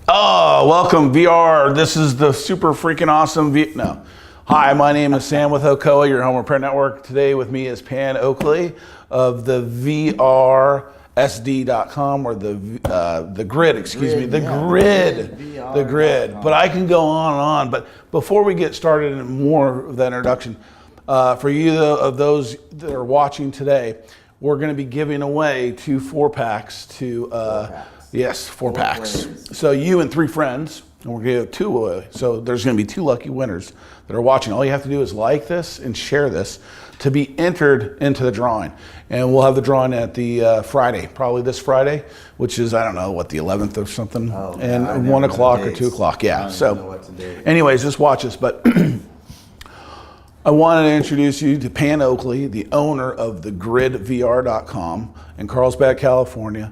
Oh, welcome VR. This is the super freaking awesome No. Hi, my name is Sam with Hocoa, your home repair network. Today with me is Pan Oakley of the VRSD.com or the grid, excuse me, the grid. The grid. But I can go on and on. But before we get started in more of that introduction, for you of those that are watching today, we're going to be giving away 2 4-packs to yes, 4-packs. So you and 3 friends, and we're going to give 2 away. So there's going to be 2 lucky winners that are watching. All you have to do is like this and share this to be entered into the drawing. And we'll have the drawing at the Friday, probably this Friday, which is, I don't know, what, the 11th or something? Oh, and 1 o'clock or 2 o'clock, yeah. So anyways, just watch us. But I wanted to introduce you to Pan Oakley, the owner of thegridvr.com in Carlsbad, California.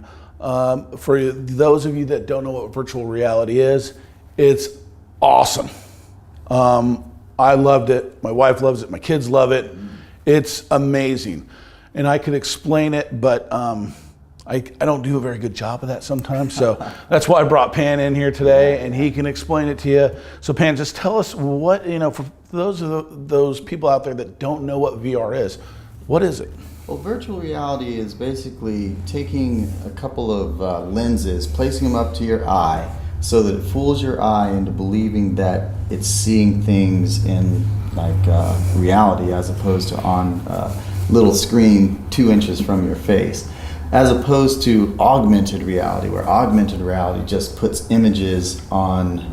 For those of you that don't know what virtual reality is, it's awesome. I loved it. My wife loves it. My kids love it. It's amazing. And I could explain it, but I don't do a very good job of that sometimes. So that's why I brought Pan in here today, and he can explain it to you. So Pan, just tell us what, for those people out there that don't know what VR is, what is it? Well, virtual reality is basically taking a couple of lenses, placing them up to your eye so that it fools your eye into believing that it's seeing things in reality as opposed to on a little screen 2 inches from your face, as opposed to augmented reality, where augmented reality just puts images on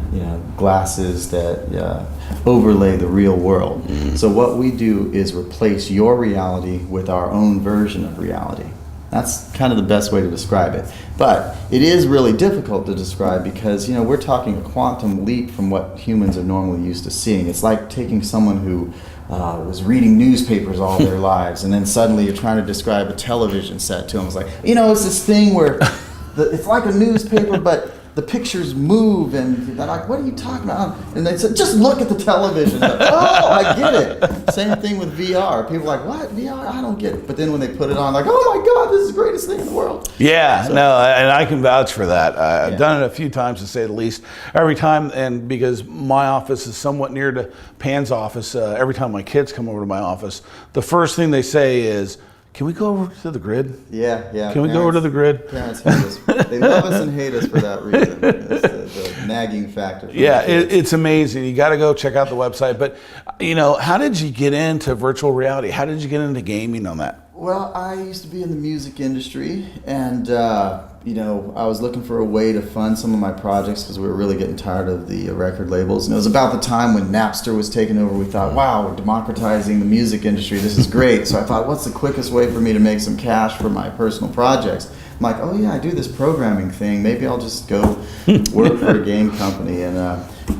glasses that overlay the real world. So what we do is replace your reality with our own version of reality. That's kind of the best way to describe it. But it is really difficult to describe because we're talking a quantum leap from what humans are normally used to seeing. It's like taking someone who was reading newspapers all their lives, and then suddenly you're trying to describe a television set to them. It's like, it's this thing where it's like a newspaper, but the pictures move, and they're like, what are you talking about? And they said, just look at the television. Like, oh, I get it. Same thing with VR. People are like, what? VR? I don't get it. But then when they put it on, like, oh my God, this is the greatest thing in the world. Yeah, and I can vouch for that. I've done it a few times, to say the least. Every time, and because my office is somewhat near to Pan's office, every time my kids come over to my office, the first thing they say is, can we go over to the grid? Yeah. Can we go over to the grid? Parents hate us. They love us and hate us for that reason. It's the nagging factor. Yeah, it's amazing. You got to go check out the website. But, how did you get into virtual reality? How did you get into gaming on that? Well, I used to be in the music industry, and I was looking for a way to fund some of my projects because we were really getting tired of the record labels. And it was about the time when Napster was taking over. We thought, wow, we're democratizing the music industry. This is great. So I thought, what's the quickest way for me to make some cash for my personal projects? I'm like, oh yeah, I do this programming thing. Maybe I'll just go work for a game company. And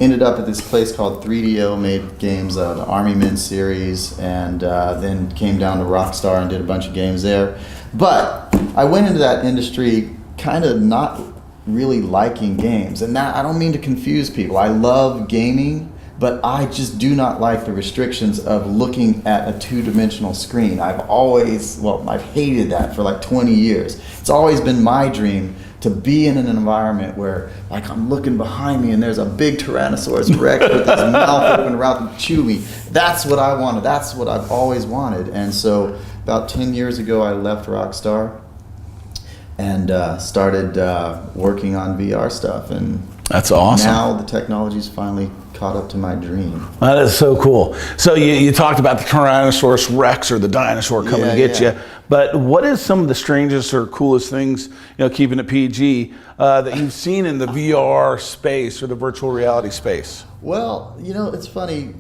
ended up at this place called 3DO, made games, the Army Men series, and then came down to Rockstar and did a bunch of games there. But I went into that industry kind of not really liking games. And that, I don't mean to confuse people. I love gaming, but I just do not like the restrictions of looking at a 2-dimensional screen. I've hated that for like 20 years. It's always been my dream to be in an environment where, like, I'm looking behind me and there's a big Tyrannosaurus Rex with his mouth open around to chew me. That's what I wanted. That's what I've always wanted. And so about 10 years ago, I left Rockstar and started working on VR stuff. And that's awesome. Now the technology's finally caught up to my dream. That is so cool. So you talked about the Tyrannosaurus Rex, or the dinosaur coming to get you. But what is some of the strangest or coolest things, keeping it PG, that you've seen in the VR space or the virtual reality space? Well, it's funny.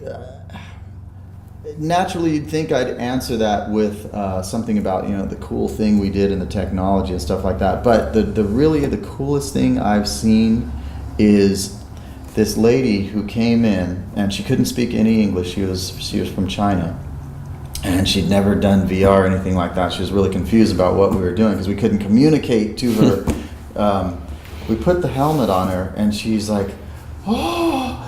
Naturally, you'd think I'd answer that with something about the cool thing we did in the technology and stuff like that. But the coolest thing I've seen is this lady who came in, and she couldn't speak any English. She was from China, and she'd never done VR or anything like that. She was really confused about what we were doing because we couldn't communicate to her. We put the helmet on her, and she's like, oh.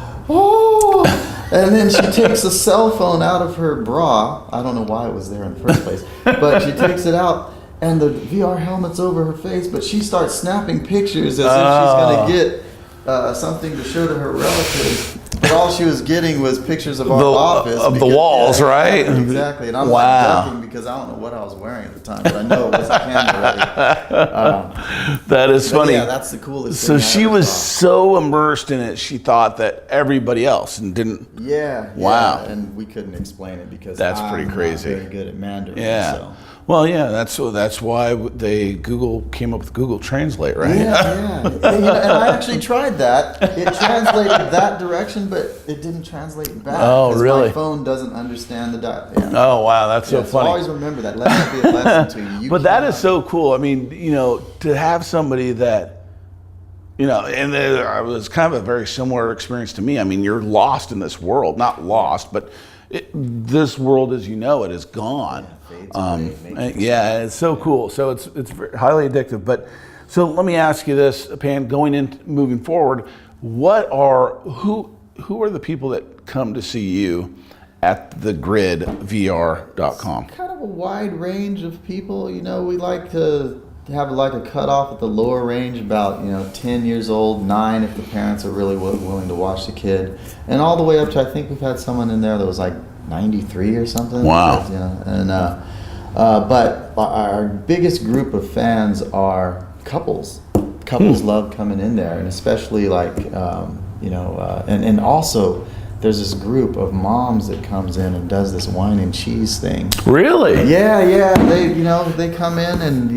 And then she takes a cell phone out of her bra. I don't know why it was there in the first place, but she takes it out, and the VR helmet's over her face, but she starts snapping pictures as if she's going to get something to show to her relatives. But all she was getting was pictures of our office. Of the walls, right? Exactly. And I'm like ducking because I don't know what I was wearing at the time, but I know it wasn't camera ready. That is funny. Yeah, that's the coolest So thing. she was so immersed in it, she thought that everybody else and didn't. Yeah. Wow. Yeah, and we couldn't explain it because that's pretty crazy. I'm not very good at Mandarin. Yeah. So. Well, yeah, that's why Google came up with Google Translate, right? Yeah. And I actually tried that. It translated that direction, but it didn't translate back. Oh, really? My phone doesn't understand the dot. Yeah. Oh, wow, that's so funny. So always remember that. Let that be a lesson to you. But that is so cool. I mean, to have somebody that, and it was kind of a very similar experience to me. I mean, you're lost in this world. Not lost, but this world as you know it is gone. Yeah, it's so cool. So it's very highly addictive. But so let me ask you this, Pan, moving forward, who are the people that come to see you at thegridvr.com? Kind of a wide range of people. We like to have like a cutoff at the lower range, about 10 years old, 9 if the parents are really willing to watch the kid, and all the way up to, I think we've had someone in there that was like 93 or something. Wow. But our biggest group of fans are couples. Couples love coming in there, and especially like and also there's this group of moms that comes in and does this wine and cheese thing. Really? Yeah. They come in and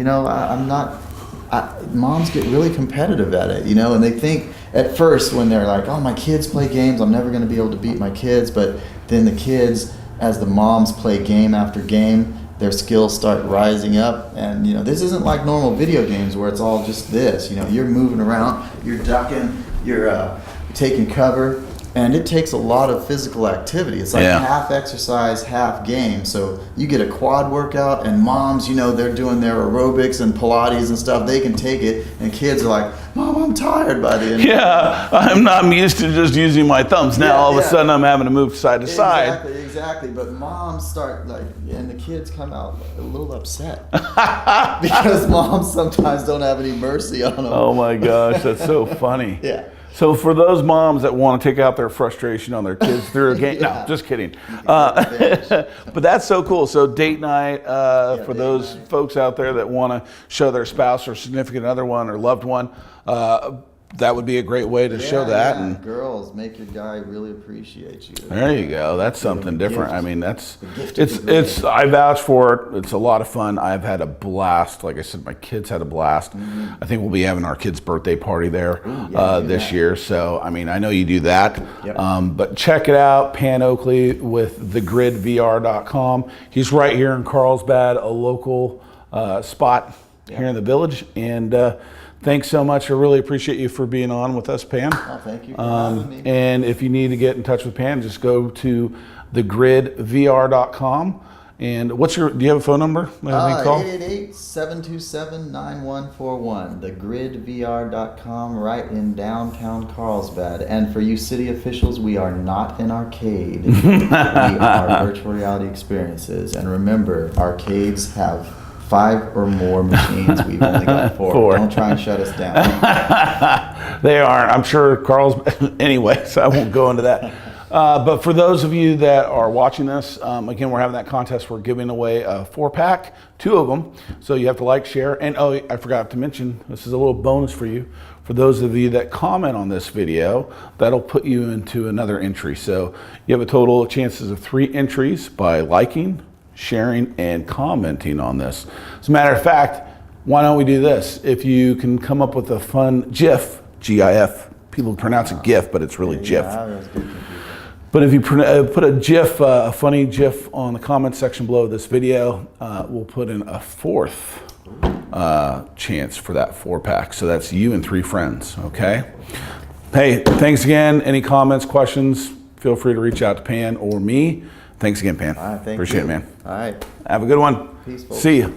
moms get really competitive at it, and they think at first when they're like, oh, my kids play games, I'm never going to be able to beat my kids. But then the kids, as the moms play game after game, their skills start rising up. And this isn't like normal video games where it's all just this. You're moving around, you're ducking, you're taking cover. And it takes a lot of physical activity. It's like half exercise, half game. So you get a quad workout, and moms, they're doing their aerobics and Pilates and stuff. They can take it, and kids are like, Mom, I'm tired by the end. Yeah, I'm used to just using my thumbs. Now all of a sudden I'm having to move side to side. Exactly. But moms start and the kids come out a little upset because moms sometimes don't have any mercy on them. Oh my gosh, that's so funny. Yeah. So for those moms that want to take out their frustration on their kids through a game, no, just kidding. But that's so cool. So date night for those folks out there that want to show their spouse or significant other one or loved one, that would be a great way to show that. And girls, make your guy really appreciate you. There you go. That's something different. I mean, it's I vouch for it. It's a lot of fun. I've had a blast. Like I said, my kids had a blast. Mm-hmm. I think we'll be having our kids' birthday party there this year. So, I mean, I know you do that. Yep. But check it out, Pan Oakley with thegridvr.com. He's right here in Carlsbad, a local spot here in the village. And thanks so much. I really appreciate you for being on with us, Pan. Oh, thank you for having me. And if you need to get in touch with Pan, just go to thegridvr.com. And do you have a phone number? 888-727-9141. Thegridvr.com, right in downtown Carlsbad. And for you city officials, we are not an arcade. We are virtual reality experiences. And remember, arcades have 5 or more machines. We've only got 4. Don't try and shut us down. They aren't. I'm sure anyway, so I won't go into that. But for those of you that are watching this, again, we're having that contest. We're giving away a 4-pack, 2 of them. So you have to like, share, and I forgot to mention, this is a little bonus for you. For those of you that comment on this video, that'll put you into another entry. So you have a total of chances of 3 entries by liking, sharing, and commenting on this. As a matter of fact, why don't we do this? If you can come up with a fun GIF, G-I-F, people pronounce it GIF, but it's really GIF. But if you put a GIF, a funny GIF on the comment section below this video, we'll put in a 4th chance for that 4-pack. So that's you and 3 friends, okay? Hey, thanks again. Any comments, questions, feel free to reach out to Pan or me. Thanks again, Pan. All right, Appreciate it, man. All right. Have a good one. Peaceful. See you.